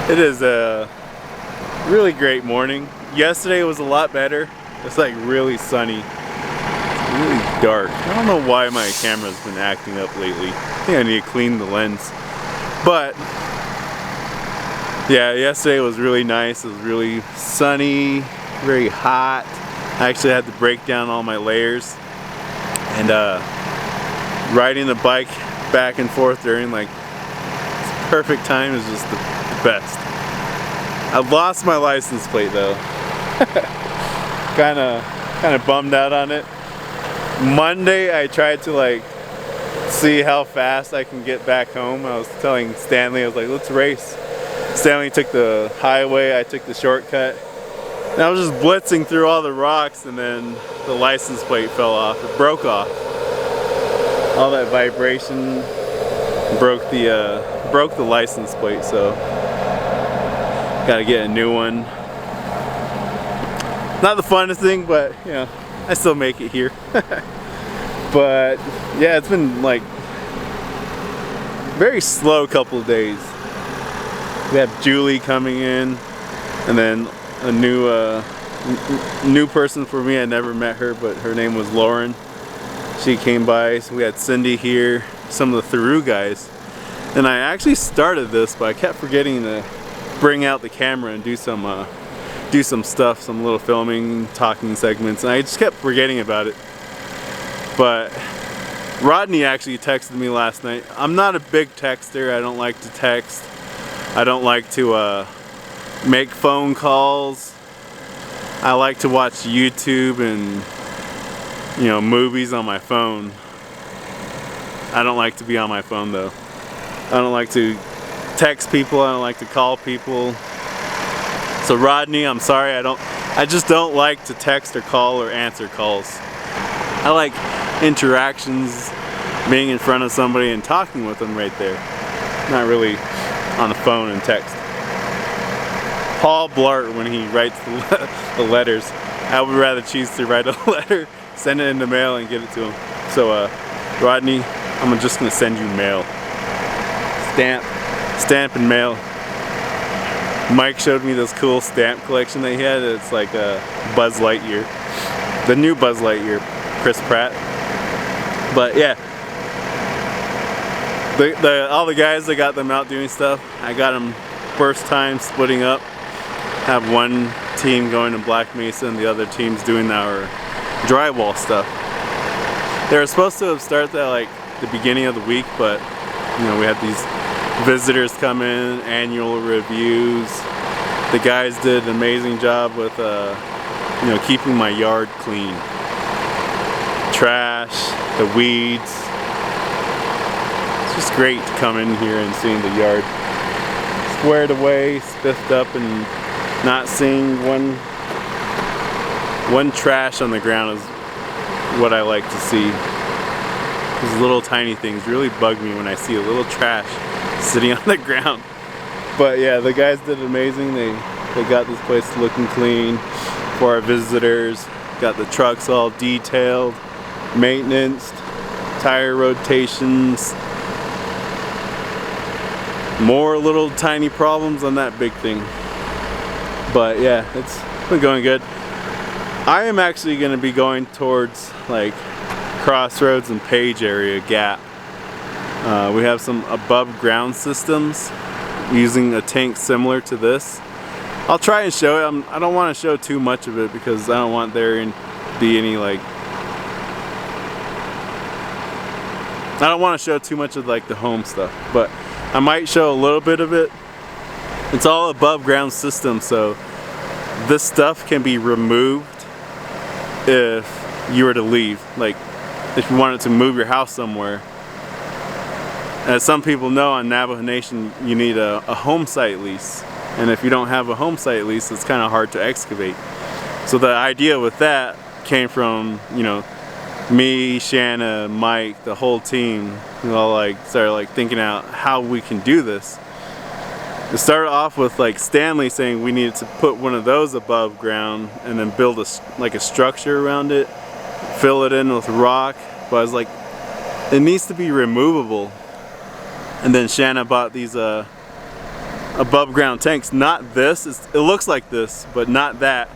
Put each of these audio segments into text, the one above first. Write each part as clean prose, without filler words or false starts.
It is a really great morning. Yesterday was a lot better. It's like really sunny. It's really dark. I don't know why my camera's been acting up lately. I think I need to clean the lens. But yeah, yesterday was really nice. It was really sunny, very hot. I actually had to break down all my layers. And riding the bike back and forth during like perfect time is just the best. I lost my license plate though. kind of bummed out on it. Monday I tried to like see how fast I can get back home. I was telling Stanley, I was like, let's race. Stanley took the highway, I took the shortcut. And I was just blitzing through all the rocks, and then the license plate fell off. It broke off. All that vibration broke the license plate, so gotta get a new one. Not the funnest thing, but you know, I still make it here. But yeah, it's been like very slow couple of days. We have Julie coming in, and then a new person for me. I never met her, but her name was Lauren. She came by. So we had Cindy here, some of the Theroux guys, and I actually started this, but I kept forgetting to bring out the camera and do some stuff, some little filming, talking segments, and I just kept forgetting about it. But Rodney actually texted me last night. I'm not a big texter. I don't like to text. I don't like to make phone calls. I like to watch YouTube and, you know, movies on my phone. I don't like to be on my phone though. I don't like to text people. I don't like to call people. So Rodney, I'm sorry. I just don't like to text or call or answer calls. I like interactions, being in front of somebody and talking with them right there. Not really on the phone and text. Paul Blart, when he writes the letters, I would rather choose to write a letter, send it in the mail, and give it to him. So Rodney, I'm just gonna send you mail. Stamp and mail. Mike showed me this cool stamp collection that he had. It's like a Buzz Lightyear, the new Buzz Lightyear, Chris Pratt. But yeah, all the guys that got them out doing stuff, I got them first time splitting up. Have one team going to Black Mesa and the other team's doing our drywall stuff. They were supposed to have started at like the beginning of the week, but you know, we had these visitors come in, annual reviews. The guys did an amazing job with you know, keeping my yard clean. Trash, the weeds. It's just great to come in here and seeing the yard squared away, spiffed up, and not seeing one trash on the ground is what I like to see. These little tiny things really bug me when I see a little trash sitting on the ground. But yeah, the guys did amazing. They got this place looking clean for our visitors. Got the trucks all detailed, maintenance, tire rotations. More little tiny problems on that big thing. But yeah, it's been going good. I am actually going to be going towards like Crossroads and Page area, Gap. We have some above ground systems using a tank similar to this. I'll try and show it. I don't want to show too much of it because I don't want there to be any like, I don't want to show too much of like the home stuff, but I might show a little bit of it. It's all above ground system, so this stuff can be removed if you were to leave. Like if you wanted to move your house somewhere. As some people know, on Navajo Nation you need a home site lease, and if you don't have a home site lease, it's kind of hard to excavate. So the idea with that came from, you know, me, Shanna, Mike, the whole team. We all like started like thinking out how we can do this. It started off with like Stanley saying we needed to put one of those above ground and then build a structure around it, fill it in with rock. But I was like, it needs to be removable. And then Shanna bought these above ground tanks. Not this, it looks like this, but not that.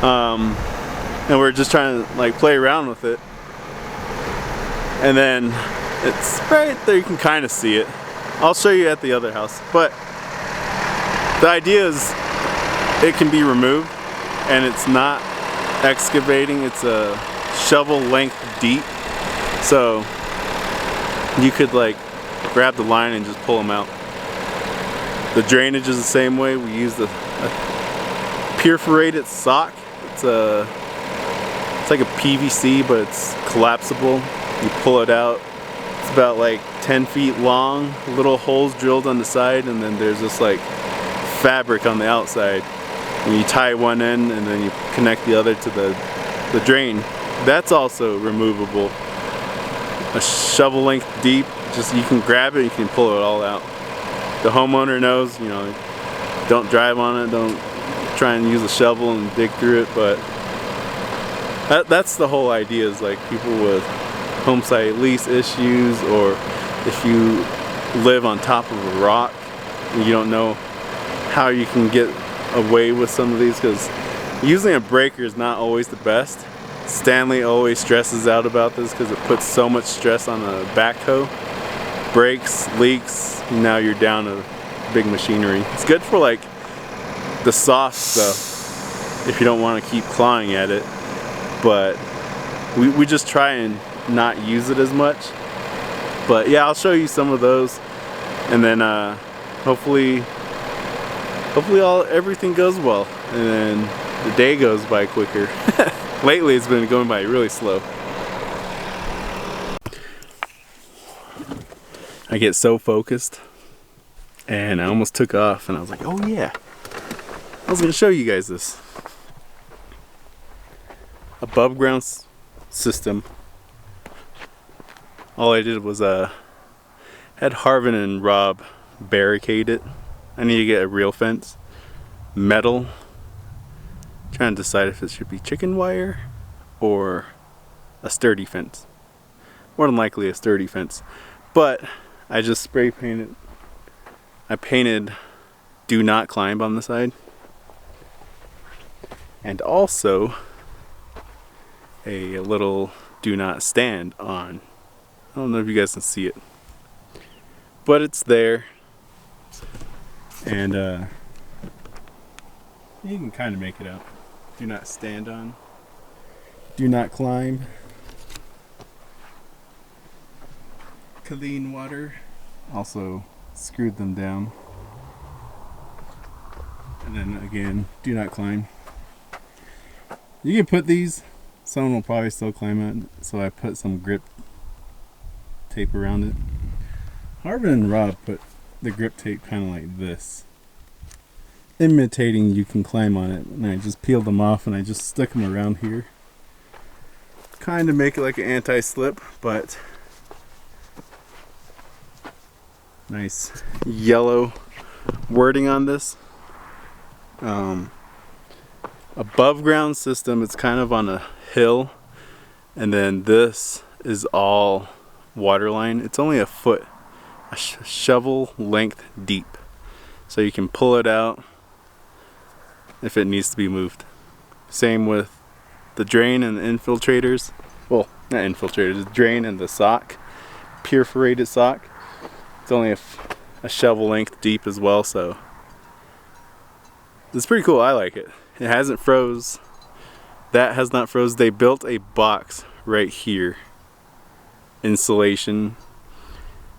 And we're just trying to like play around with it. And then it's right there, you can kind of see it. I'll show you at the other house. But the idea is it can be removed, and it's not excavating, it's a shovel length deep. So you could like grab the line and just pull them out. The drainage is the same way. We use a perforated sock. It's like a PVC, but it's collapsible. You pull it out. It's about like 10 feet long, little holes drilled on the side, and then there's this like fabric on the outside. And you tie one end and then you connect the other to the drain. That's also removable. A shovel length deep, just you can grab it, you can pull it all out. The homeowner knows, you know, don't drive on it, don't try and use a shovel and dig through it, but that's the whole idea, is like people with home site lease issues, or if you live on top of a rock and you don't know how you can get away with some of these, because using a breaker is not always the best. Stanley always stresses out about this because it puts so much stress on a backhoe. Breaks, leaks, now you're down to big machinery. It's good for like the soft stuff if you don't want to keep clawing at it, but we just try and not use it as much. But yeah, I'll show you some of those, and then hopefully everything goes well, and then the day goes by quicker. Lately it's been going by really slow. I get so focused, and I almost took off, and I was like, oh yeah, I was gonna show you guys this above ground system. All I did was had Harvin and Rob barricade it. I need to get a real fence, metal. Trying to decide if it should be chicken wire or a sturdy fence. More than likely a sturdy fence, but I just spray painted. I painted "Do Not Climb" on the side, and also a little "Do Not Stand" on. I don't know if you guys can see it, but it's there, and you can kind of make it out. Do not stand on. Do not climb. Clean water. Also screwed them down. And then again, do not climb. You can put these, someone will probably still climb it, so I put some grip tape around it. Harvin and Rob put the grip tape kind of like this, imitating you can climb on it, and I just peeled them off and I just stuck them around here. Kind of make it like an anti-slip, but nice yellow wording on this. Above ground system, it's kind of on a hill, and then this is all waterline. It's only a foot, a shovel length deep, so you can pull it out if it needs to be moved. Same with the drain and the infiltrators. Well, not infiltrators, the drain and the sock, perforated sock. It's only a shovel length deep as well, so it's pretty cool. I like it. It hasn't froze. That has not froze. They built a box right here, insulation,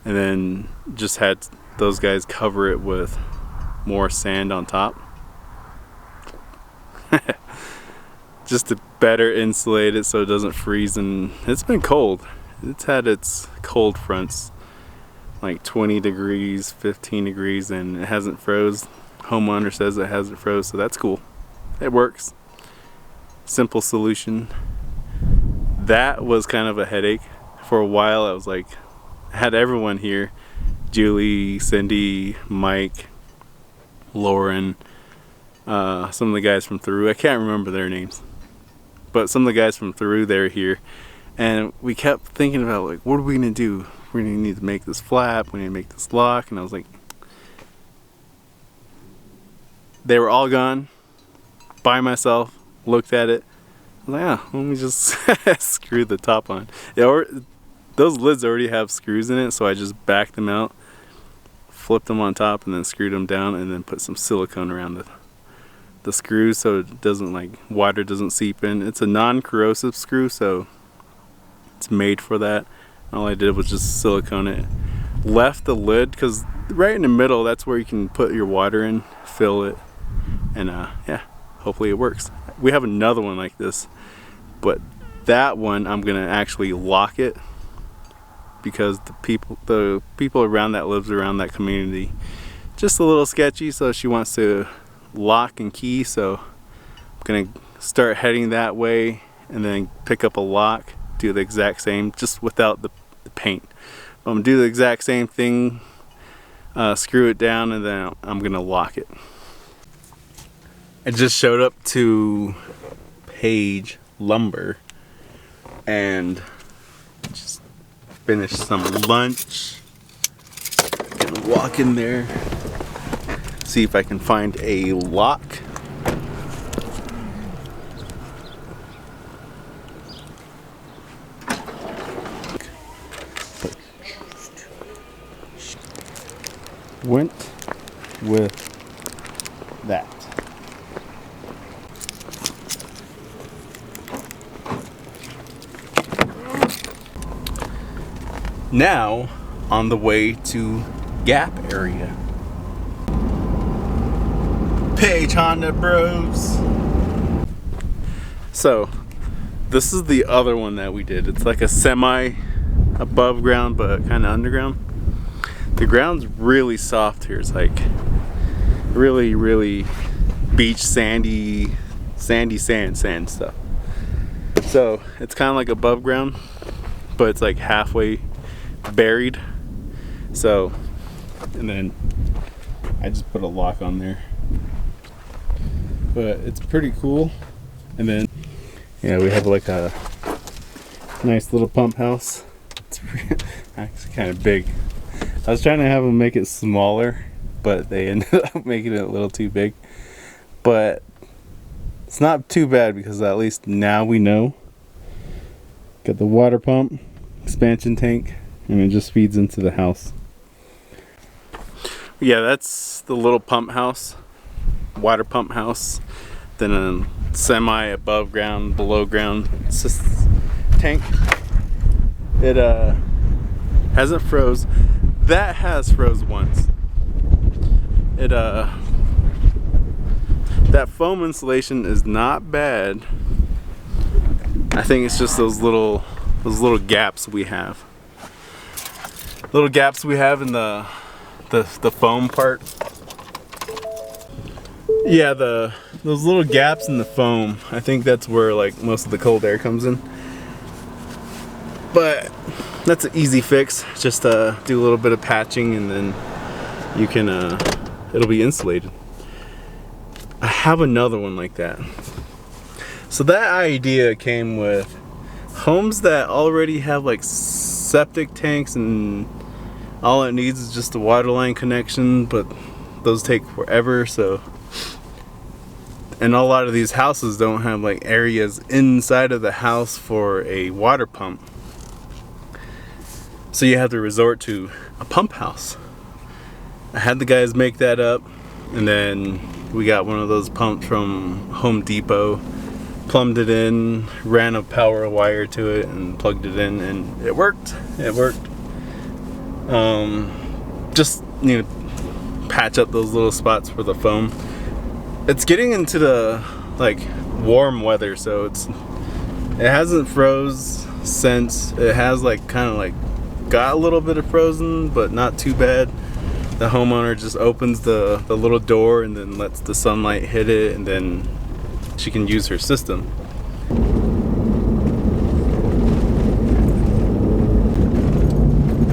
and then just had those guys cover it with more sand on top. Just to better insulate it so it doesn't freeze. And it's been cold. It's had its cold fronts, like 20 degrees, 15 degrees, and it hasn't froze. Homeowner says it hasn't froze, so that's cool. It works. Simple solution. That was kind of a headache. For a while I was like, I had everyone here. Julie, Cindy, Mike, Lauren, some of the guys from Theroux. I can't remember their names, but some of the guys from Theroux, they're here, and we kept thinking about like, what are we gonna do? We're gonna need to make this flap, we need to make this lock, and I was like, they were all gone. By myself, looked at it. I was like, oh, let me just screw the top on. Those lids already have screws in it, so I just backed them out, flipped them on top, and then screwed them down, and then put some silicone around the screws so it doesn't, like, water doesn't seep in. It's a non-corrosive screw, so it's made for that. All I did was just silicone it. Left the lid, because right in the middle, that's where you can put your water in, fill it, and yeah, hopefully it works. We have another one like this, but that one I'm gonna actually lock it, because the people around that lives around that community just a little sketchy, so she wants to lock and key, so I'm gonna start heading that way and then pick up a lock, do the exact same, just without the paint. I'm gonna do the exact same thing, screw it down, and then I'm gonna lock it. I just showed up to Page Lumber and just finished some lunch. Gonna walk in there, see if I can find a lock. Went with that. Now on the way to Gap area. Page Honda Bros. So this is the other one that we did. It's like a semi above ground but kind of underground. The ground's really soft here. It's like really beach sandy sand stuff. So it's kind of like above ground, but it's like halfway buried. So, and then I just put a lock on there, but it's pretty cool. And then yeah, we have like a nice little pump house. It's actually kind of big. I was trying to have them make it smaller, but they ended up making it a little too big. But it's not too bad, because at least now we know. Got the water pump, expansion tank, and it just feeds into the house. Yeah, that's the little pump house, water pump house. Then a semi above ground, below ground tank. It hasn't froze. That has froze once. It that foam insulation is not bad. I think it's just those little gaps we have. Little gaps we have in the foam part. Yeah, those little gaps in the foam. I think that's where like most of the cold air comes in. But that's an easy fix. Just do a little bit of patching, and then you can it'll be insulated. I have another one like that. So that idea came with homes that already have like septic tanks, and all it needs is just a water line connection, but those take forever. So, and a lot of these houses don't have like areas inside of the house for a water pump. So you have to resort to a pump house. I had the guys make that up, and then we got one of those pumps from Home Depot, plumbed it in, ran a power wire to it, and plugged it in, and it worked. It worked. Just need to patch up those little spots for the foam. It's getting into the like warm weather, so it hasn't froze since. It has like kind of like got a little bit of frozen, but not too bad. The homeowner just opens the little door and then lets the sunlight hit it, and then she can use her system.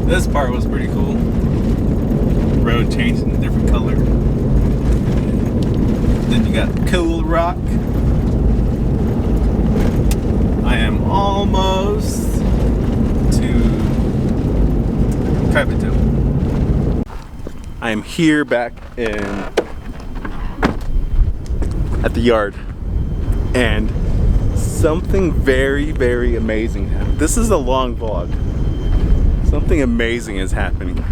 This part was pretty cool. The road changed in a different color. Then you got Cool Rock. I am almost to Crabbito. I am here back in at the yard, and something very, very amazing happened. This is a long vlog. Something amazing is happening.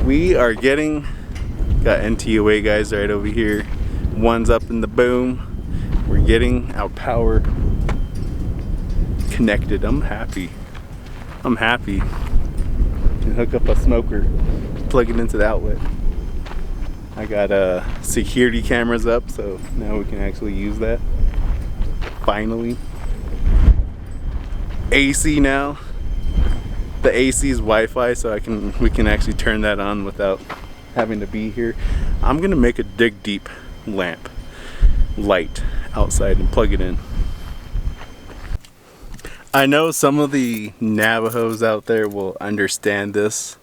We are getting, got NTOA guys right over here. One's up in the boom. We're getting our power connected. I'm happy. I'm happy. And hook up a smoker, plug it into the outlet. I got security cameras up, so now we can actually use that. Finally. AC now. The AC is Wi-Fi, so we can actually turn that on without having to be here. I'm gonna make a DigDeep lamp light outside and plug it in. I know some of the Navajos out there will understand this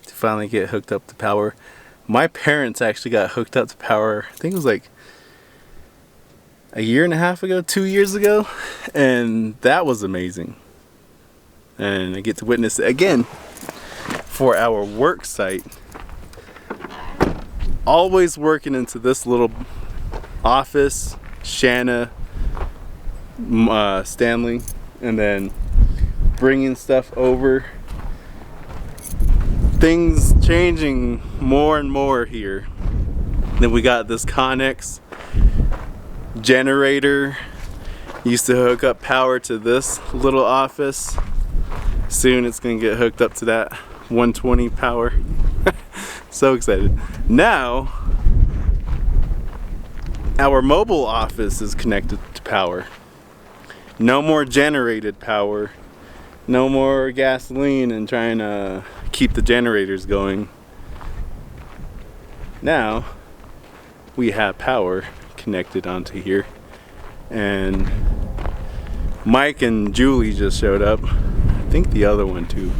to finally get hooked up to power. My parents actually got hooked up to power, I think it was like a year and a half ago, 2 years ago, and that was amazing. And I get to witness it again for our work site. Always working into this little office, Shanna, Stanley, and then bringing stuff over. Things changing more and more here. Then we got this Connex generator. Used to hook up power to this little office. Soon it's gonna get hooked up to that 120 power. So excited. Now our mobile office is connected to power. No more generated power. No more gasoline and trying to keep the generators going. Now we have power connected onto here. And Mike and Julie just showed up. I think the other one too.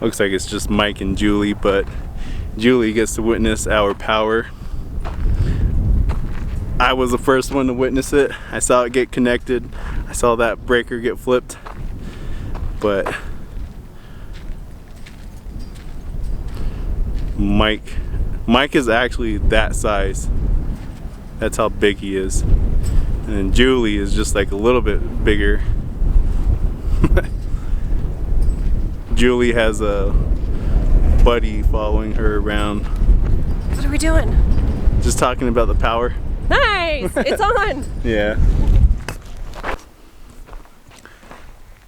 Looks like it's just Mike and Julie, but Julie gets to witness our power. I was the first one to witness it. I saw it get connected. I saw that breaker get flipped. But Mike is actually that size. That's how big he is. And then Julie is just like a little bit bigger. Julie has a buddy following her around. What are we doing? Just talking about the power. Nice! It's on! Yeah.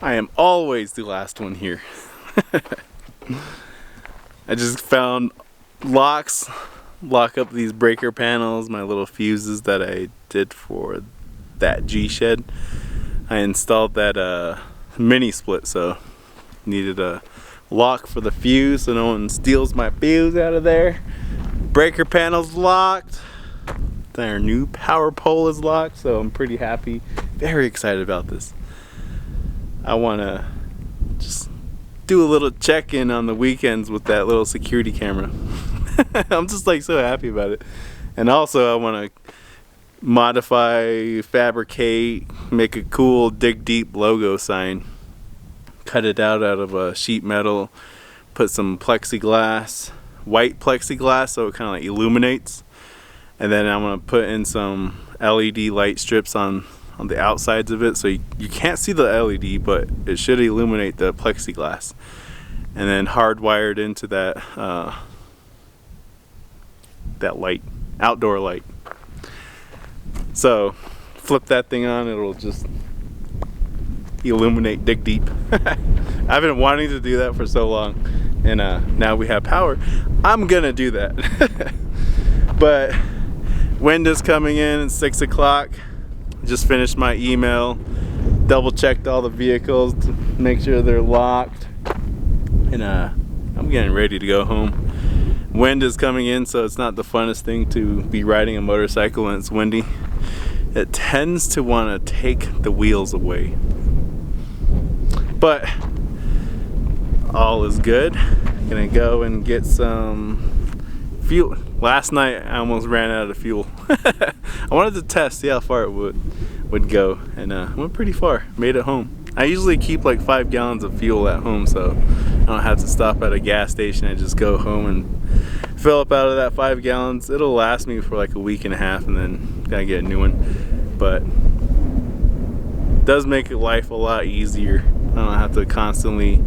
I am always the last one here. I just found locks, lock up these breaker panels, my little fuses that I did for that G-shed. I installed that mini split, so needed a lock for the fuse so no one steals my fuse out of there. Breaker panel's locked. Our new power pole is locked, so I'm pretty happy, very excited about this. I want to just do a little check-in on the weekends with that little security camera. I'm just like so happy about it. And also I want to modify, fabricate, make a cool DigDeep logo sign. Cut it out of a sheet metal, put some plexiglass, white plexiglass, so it kind of like illuminates. And then I'm going to put in some LED light strips on the outsides of it, so you can't see the LED, but it should illuminate the plexiglass. And then hardwired into that that light, outdoor light. So flip that thing on, it'll just illuminate DigDeep. I've been wanting to do that for so long, and now we have power. I'm gonna do that. But wind is coming in at 6 o'clock. Just finished my email, double checked all the vehicles to make sure they're locked, and I'm getting ready to go home. Wind is coming in, so it's not the funnest thing to be riding a motorcycle when it's windy. It tends to want to take the wheels away. But all is good. Gonna go and get some fuel. Last night I almost ran out of fuel. I wanted to test, see how far it would go, and went pretty far. Made it home. I usually keep like 5 gallons of fuel at home, so I don't have to stop at a gas station. I just go home and fill up out of that 5 gallons. It'll last me for like a week and a half, and then gotta get a new one. But it does make life a lot easier. I don't have to constantly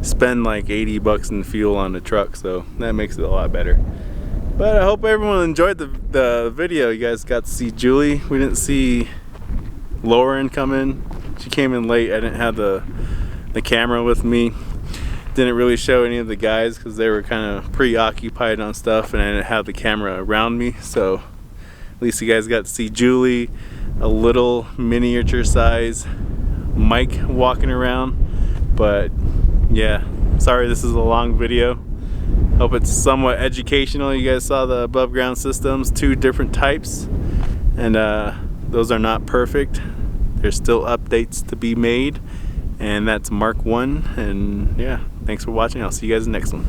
spend like 80 bucks in fuel on the truck, so that makes it a lot better. But I hope everyone enjoyed the video. You guys got to see Julie. We didn't see Lauren come in. She came in late. I didn't have the camera with me. Didn't really show any of the guys because they were kind of preoccupied on stuff, and I didn't have the camera around me. So at least you guys got to see Julie, a little miniature size Mike walking around. But yeah, sorry this is a long video. Hope it's somewhat educational. You guys saw the above ground systems, 2 different types, and those are not perfect. There's still updates to be made, and that's Mark 1. And yeah, thanks for watching. I'll see you guys in the next one.